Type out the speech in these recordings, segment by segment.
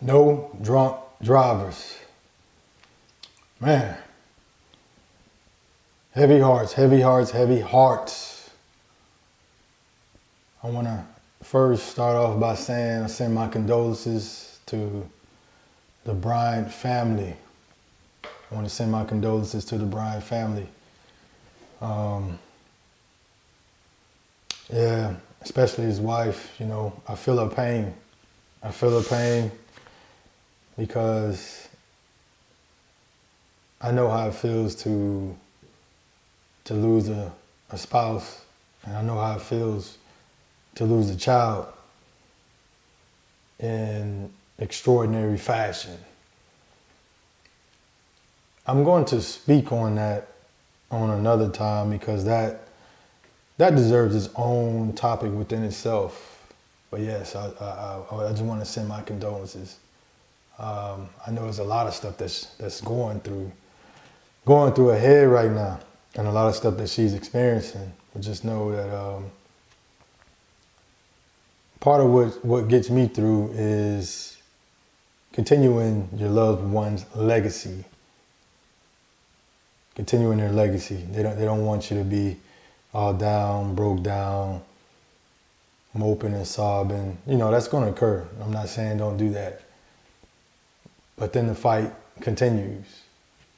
No drunk drivers. Man, heavy hearts, heavy hearts, heavy hearts. I want to first start off by saying I send my condolences to the Bryant family. I want to send my condolences to the Bryant family. Yeah, especially his wife, you know, I feel her pain. I feel her pain because I know how it feels to lose a spouse, and I know how it feels to lose a child in extraordinary fashion. I'm going to speak on that on another time because that deserves its own topic within itself. But yes, I just want to send my condolences. I know there's a lot of stuff that's going through her head right now, and a lot of stuff that she's experiencing. But just know that part of what gets me through is continuing your loved one's legacy. Continuing their legacy. They don't want you to be all down, broke down, moping and sobbing. You know, that's going to occur. I'm not saying don't do that. But then the fight continues.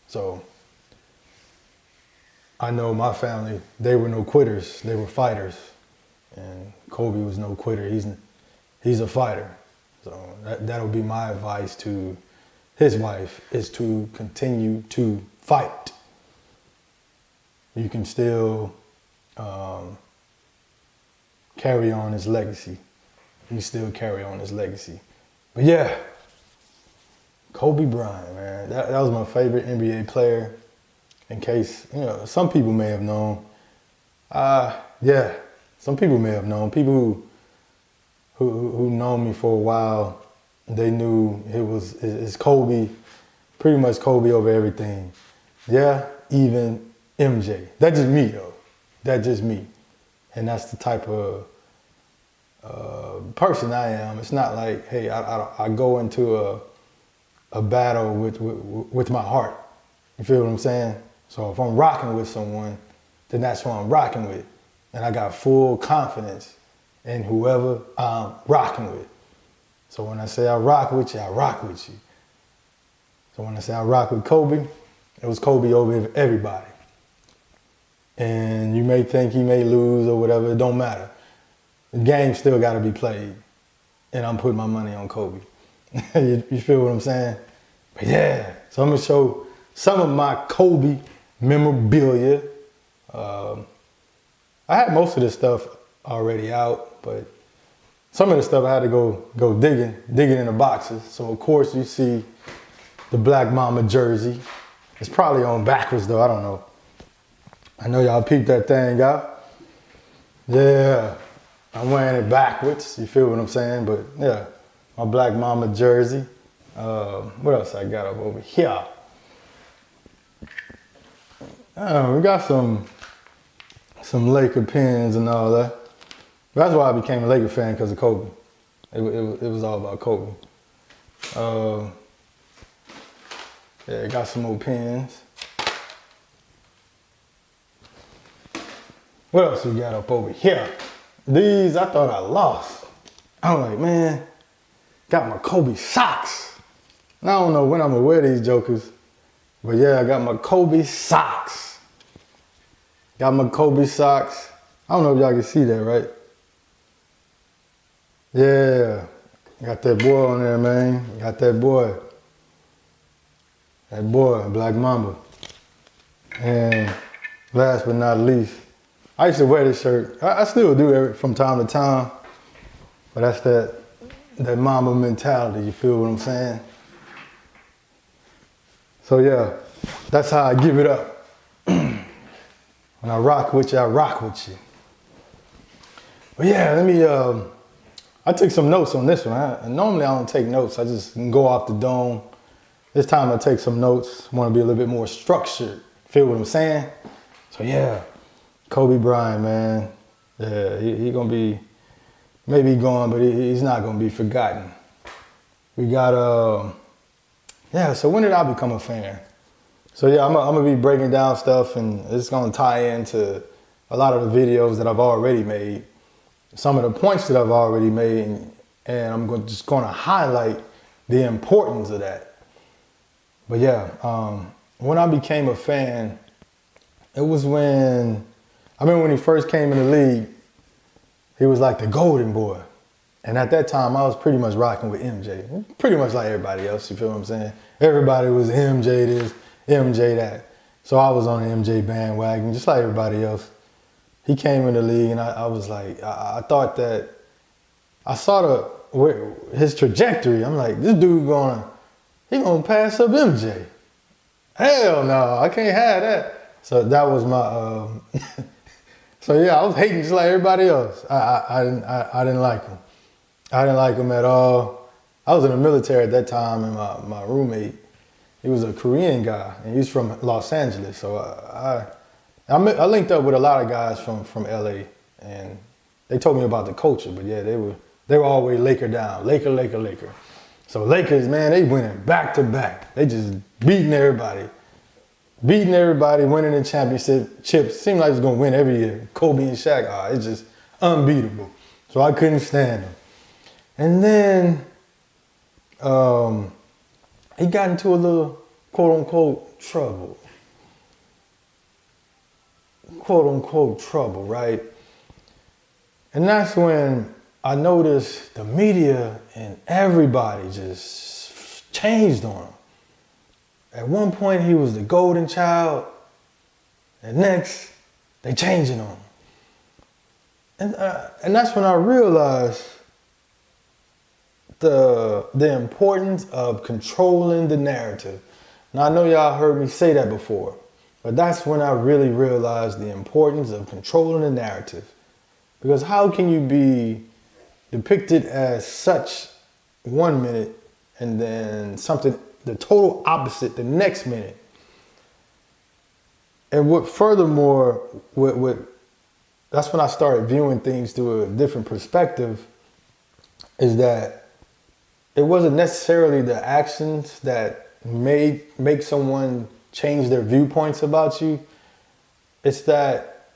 So I know my family, they were no quitters. They were fighters. And Kobe was no quitter. He's a fighter. So that'll be my advice to his wife, is to continue to fight. You can still carry on his legacy. You can still carry on his legacy. But yeah, Kobe Bryant, man. That was my favorite NBA player. In case, you know, some people may have known. Yeah, some people may have known. People who known me for a while, they knew it's Kobe, pretty much Kobe over everything. Yeah, even MJ. That's just me, though. That's just me. And that's the type of person I am. It's not like, hey, I go into a battle with my heart. You feel what I'm saying? So if I'm rocking with someone, then that's who I'm rocking with. And I got full confidence in whoever I'm rocking with. So when I say I rock with you, I rock with you. So when I say I rock with Kobe, it was Kobe over everybody. And you may think he may lose or whatever, it don't matter. The game still got to be played. And I'm putting my money on Kobe. You feel what I'm saying? But yeah, so I'm going to show some of my Kobe memorabilia. I had most of this stuff already out, but some of the stuff I had to go digging in the boxes. So of course you see the Black Mamba jersey. It's probably on backwards though, I don't know. I know y'all peeped that thing out. Yeah, I'm wearing it backwards, you feel what I'm saying? But yeah, my Black Mamba jersey. What else I got up over here? We got some Laker pins and all that. That's why I became a Laker fan, because of Kobe. It was all about Kobe. Yeah, got some more pins. What else we got up over here? These I thought I lost. I'm like, man, got my Kobe socks. And I don't know when I'm gonna wear these jokers, but yeah, I got my Kobe socks. Got my Kobe socks. I don't know if y'all can see that, right? Yeah, got that boy on there, man. Got that boy. That boy, Black Mamba. And last but not least, I used to wear this shirt. I still do from time to time, but that's that Mamba mentality, you feel what I'm saying? So yeah, that's how I give it up. When I rock with you, I rock with you. But yeah, I took some notes on this one. Normally I don't take notes, I just go off the dome. This time I take some notes, want to be a little bit more structured. Feel what I'm saying? So yeah, Kobe Bryant, man. Yeah, he gonna be maybe gone, but he's not gonna be forgotten. We got, yeah, so when did I become a fan? So yeah, I'm gonna be breaking down stuff, and it's gonna tie into a lot of the videos that I've already made, some of the points that I've already made, and I'm just gonna highlight the importance of that. But yeah, when I became a fan, it was when, I remember when he first came in the league, he was like the golden boy. And at that time, I was pretty much rocking with MJ. Pretty much like everybody else, you feel what I'm saying? Everybody was MJ this, MJ that. So I was on the MJ bandwagon, just like everybody else. He came in the league, and I was like, I thought that, I saw his trajectory. I'm like, this dude he gonna pass up MJ. Hell no, I can't have that. So that was my, so yeah, I was hating just like everybody else. I didn't like him. I didn't like him at all. I was in the military at that time, and my roommate, he was a Korean guy, and he's from Los Angeles. So I linked up with a lot of guys from LA, and they told me about the culture. But yeah, they were always Laker down, Laker. So Lakers, man, they winning back to back. They just beating everybody, winning the championships. Seemed like it was gonna win every year. Kobe and Shaq, it's just unbeatable. So I couldn't stand them. And then he got into a little quote unquote trouble. Quote unquote trouble, right? And that's when I noticed the media and everybody just changed on him. At one point he was the golden child, and next they changing on him. And that's when I realized the importance of controlling the narrative. Now I know y'all heard me say that before, but that's when I really realized the importance of controlling the narrative. Because how can you be depicted as such 1 minute and then something the total opposite the next minute? And furthermore, that's when I started viewing things through a different perspective, is that it wasn't necessarily the actions that make someone change their viewpoints about you. It's that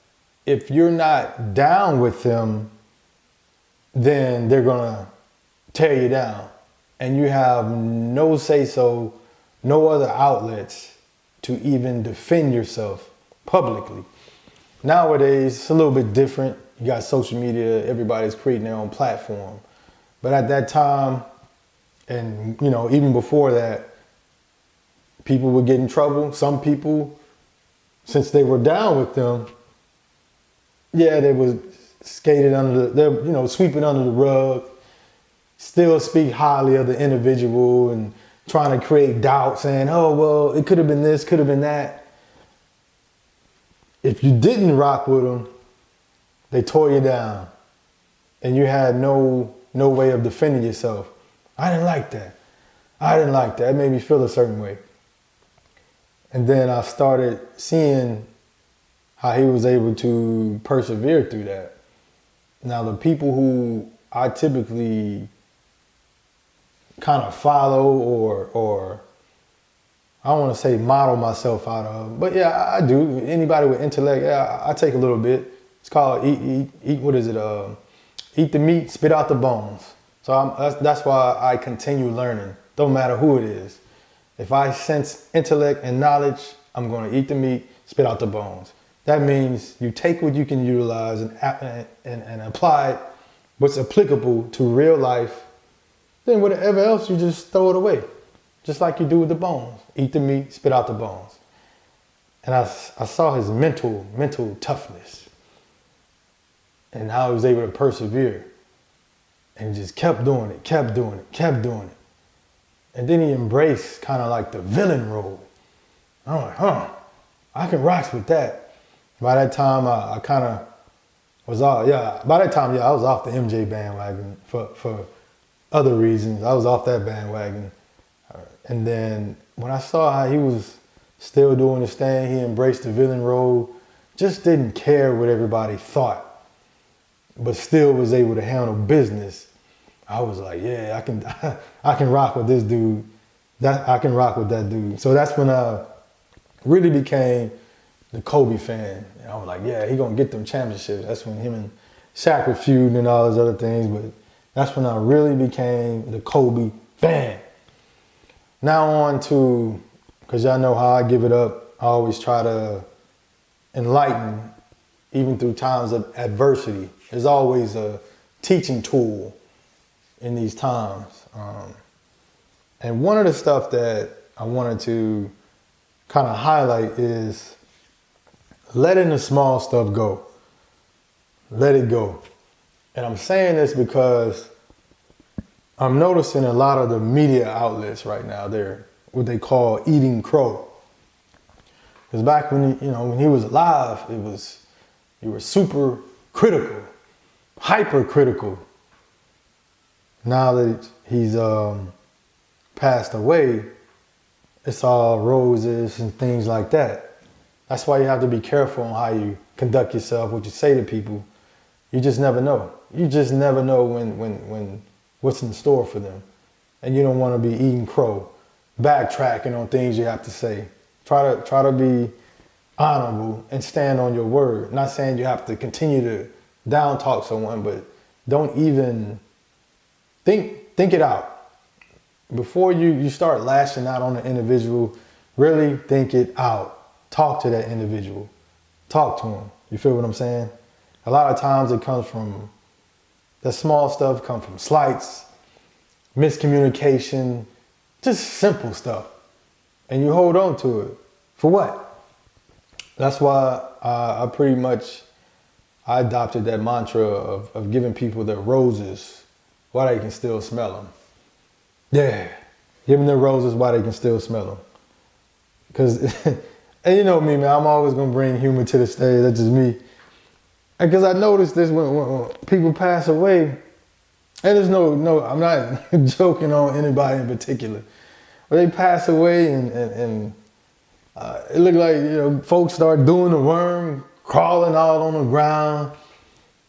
if you're not down with them, then they're gonna tear you down. And you have no say-so, no other outlets to even defend yourself publicly. Nowadays, it's a little bit different. You got social media, everybody's creating their own platform. But at that time, and even before that, people would get in trouble. Some people, since they were down with them, yeah, they was skated sweeping under the rug, still speak highly of the individual and trying to create doubt, saying, oh, well, it could have been this, could have been that. If you didn't rock with them, they tore you down, and you had no way of defending yourself. I didn't like that. It made me feel a certain way. And then I started seeing how he was able to persevere through that. Now, the people who I typically kind of follow or I don't want to say model myself out of, but yeah, I do. Anybody with intellect, yeah, I take a little bit. It's called eat what is it? Eat the meat, spit out the bones. So that's why I continue learning. Don't matter who it is. If I sense intellect and knowledge, I'm going to eat the meat, spit out the bones. That means you take what you can utilize and apply what's applicable to real life. Then whatever else, you just throw it away. Just like you do with the bones. Eat the meat, spit out the bones. And I saw his mental toughness and how he was able to persevere. And just kept doing it. And then he embraced kind of like the villain role. I'm like, I can rock with that. By that time, I kind of was off. Yeah, by that time, I was off the MJ bandwagon for other reasons. I was off that bandwagon. And then when I saw how he was still doing his thing, he embraced the villain role, just didn't care what everybody thought, but still was able to handle business. I was like, yeah, I can rock with this dude. I can rock with that dude. So that's when I really became the Kobe fan. And I was like, yeah, he gonna get them championships. That's when him and Shaq were feuding and all those other things. But that's when I really became the Kobe fan. Now on to, because y'all know how I give it up, I always try to enlighten, even through times of adversity. There's always a teaching tool in these times. And one of the stuff that I wanted to kind of highlight is letting the small stuff go. Let it go. And I'm saying this because I'm noticing a lot of the media outlets right now, they're what they call eating crow. Because back when when he was alive, you were super critical, hyper critical. Now that he's passed away, it's all roses and things like that. That's why you have to be careful on how you conduct yourself, what you say to people. You just never know. You just never know when what's in store for them. And you don't want to be eating crow, backtracking on things you have to say. Try to be honorable and stand on your word. Not saying you have to continue to down talk someone, but don't even think it out. Before you start lashing out on an individual, really think it out. Talk to that individual. Talk to him. You feel what I'm saying? A lot of times it comes from, the small stuff comes from slights, miscommunication, just simple stuff. And you hold on to it. For what? That's why I adopted that mantra of giving people their roses while they can still smell them. Yeah, give them their roses while they can still smell them. Because, and you know me, man, I'm always going to bring humor to the stage. That's just me. Because I noticed this when people pass away, and there's no, I'm not joking on anybody in particular. But they pass away and it looked like, folks start doing the worm, crawling out on the ground,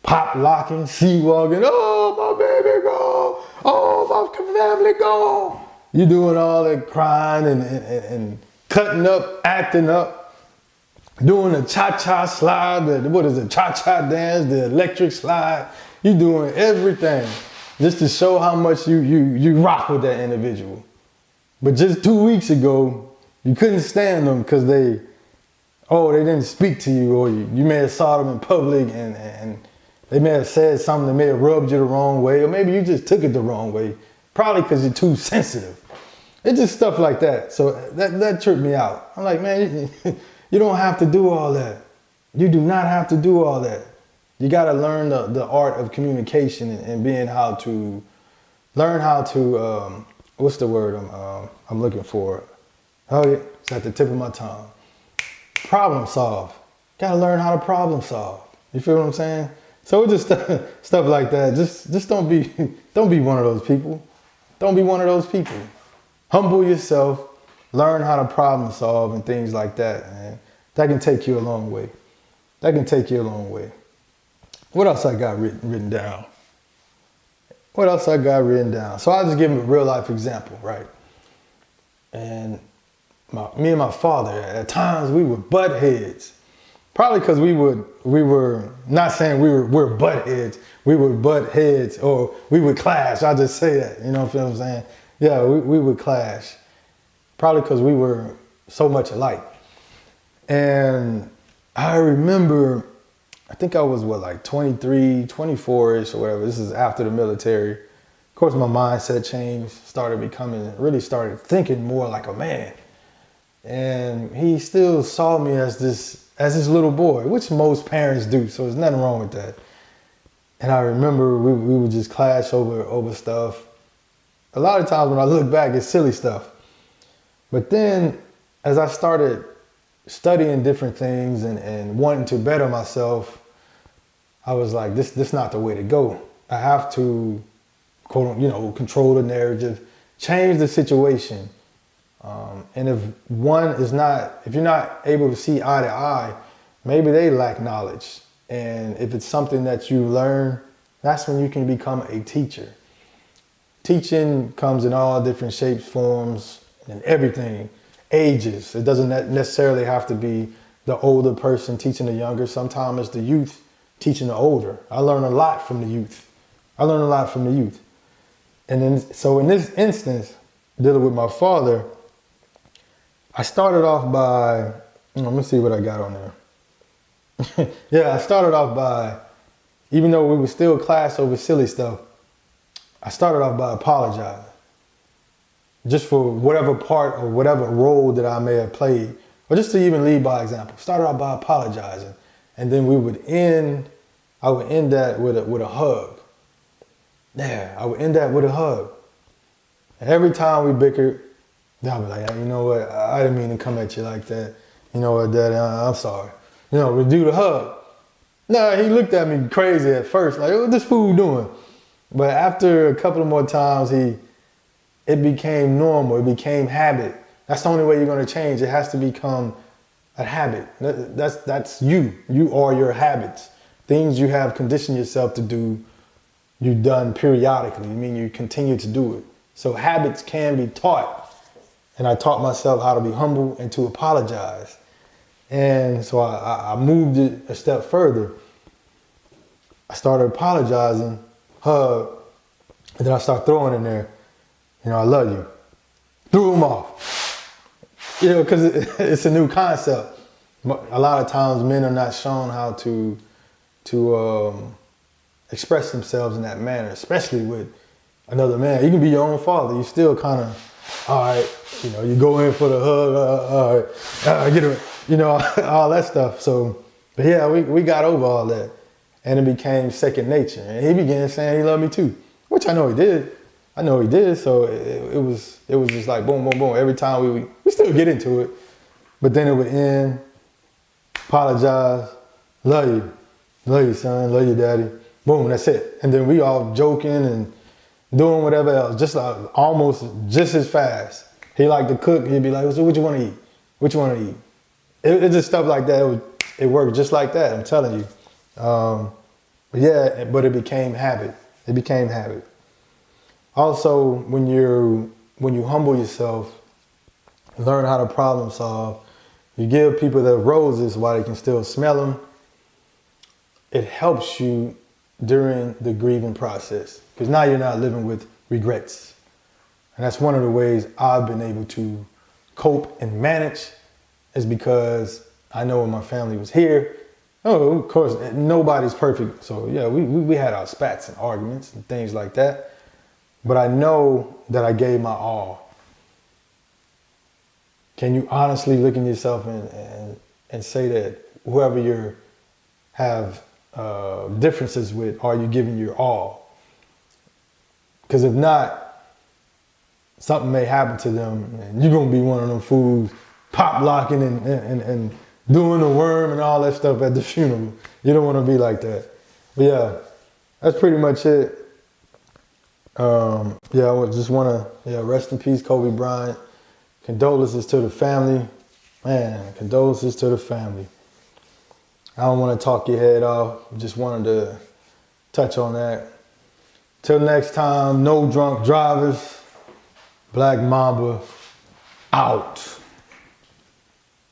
pop locking, sea walking. Oh, my baby gone. Oh, my family gone. You doing all that crying and cutting up, acting up, doing the cha-cha slide, cha-cha dance, the electric slide. You doing everything just to show how much you rock with that individual. But just 2 weeks ago, you couldn't stand them because they didn't speak to you, or you may have saw them in public and they may have said something that may have rubbed you the wrong way, or maybe you just took it the wrong way, probably because you're too sensitive. It's just stuff like that. So that tripped me out. I'm like, man, you don't have to do all that. You do not have to do all that. You got to learn the art of communication and learn how to, what's the word I'm looking for? Oh yeah, it's at the tip of my tongue. Problem solve. Got to learn how to problem solve. You feel what I'm saying? So it's just stuff like that. Just don't be one of those people. Don't be one of those people. Humble yourself. Learn how to problem solve and things like that, man. That can take you a long way. That can take you a long way. What else I got written down? What else I got written down? So I'll just give him a real life example, right? And me and my father, at times we would butt heads. Probably because we were not saying we're butt heads. We were butt heads, or we would clash. I'll just say that. You know what I'm saying? Yeah, we would clash. Probably because we were so much alike. And I remember, I think I was 23, 24-ish or whatever. This is after the military. Of course, my mindset changed, really started thinking more like a man. And he still saw me as this little boy, which most parents do, so there's nothing wrong with that. And I remember we would just clash over stuff. A lot of times when I look back, it's silly stuff. But then as I started studying different things and wanting to better myself, I was like, this not the way to go. I have to, control the narrative, change the situation. And if you're not able to see eye to eye, maybe they lack knowledge. And if it's something that you learn, that's when you can become a teacher. teaching comes in all different shapes, forms, and everything, ages. It doesn't necessarily have to be the older person teaching the younger. Sometimes it's the youth teaching the older. I learn a lot from the youth. And then, so in this instance, dealing with my father, I started off by, let me see what I got on there. Yeah, I started off by, even though we were still class over silly stuff, I started off by apologizing. Just for whatever part or whatever role that I may have played, or just to even lead by example. Started off by apologizing. And then I would end that with a hug. Yeah, I would end that with a hug. And every time we bickered, I'd be like, hey, you know what, I didn't mean to come at you like that. You know what, Daddy, I'm sorry. You know, we do the hug. No, he looked at me crazy at first, like, what this fool doing? But after a couple of more times, it became normal, it became habit. That's the only way you're gonna change. It has to become a habit. That's you. You are your habits. Things you have conditioned yourself to do, you've done periodically. I mean, you continue to do it. So habits can be taught. And I taught myself how to be humble and to apologize. And so I moved it a step further. I started apologizing, hug, and then I start throwing in there, you know, I love you. Threw them off. You know, because it's a new concept. A lot of times men are not shown how to express themselves in that manner, especially with another man. You can be your own father. You still kind of, all right, you know, you go in for the hug, all right, get it, you know, all that stuff. So, but yeah, we got over all that. And it became second nature. And he began saying he loved me too, which I know he did. So it was just like boom, boom, boom. Every time we still get into it, but then it would end, apologize, love you, son, love you, daddy. Boom, that's it. And then we all joking and doing whatever else, just like almost just as fast. He liked to cook. He'd be like, so what you want to eat? What you want to eat? It's just stuff like that. It worked just like that. I'm telling you. But it became habit. Also, when you humble yourself, learn how to problem solve, you give people their roses while they can still smell them, it helps you during the grieving process. Because now you're not living with regrets. And that's one of the ways I've been able to cope and manage, is because I know when my family was here, oh, of course, nobody's perfect. So yeah, we had our spats and arguments and things like that. But I know that I gave my all. Can you honestly look in yourself and say that whoever you have differences with, are you giving your all? Because if not, something may happen to them and you're going to be one of them fools pop locking and doing the worm and all that stuff at the funeral. You don't want to be like that. But yeah, that's pretty much it. I just want to, rest in peace, Kobe Bryant. Condolences to the family. Man, condolences to the family. I don't want to talk your head off. Just wanted to touch on that. Till next time, no drunk drivers. Black Mamba out.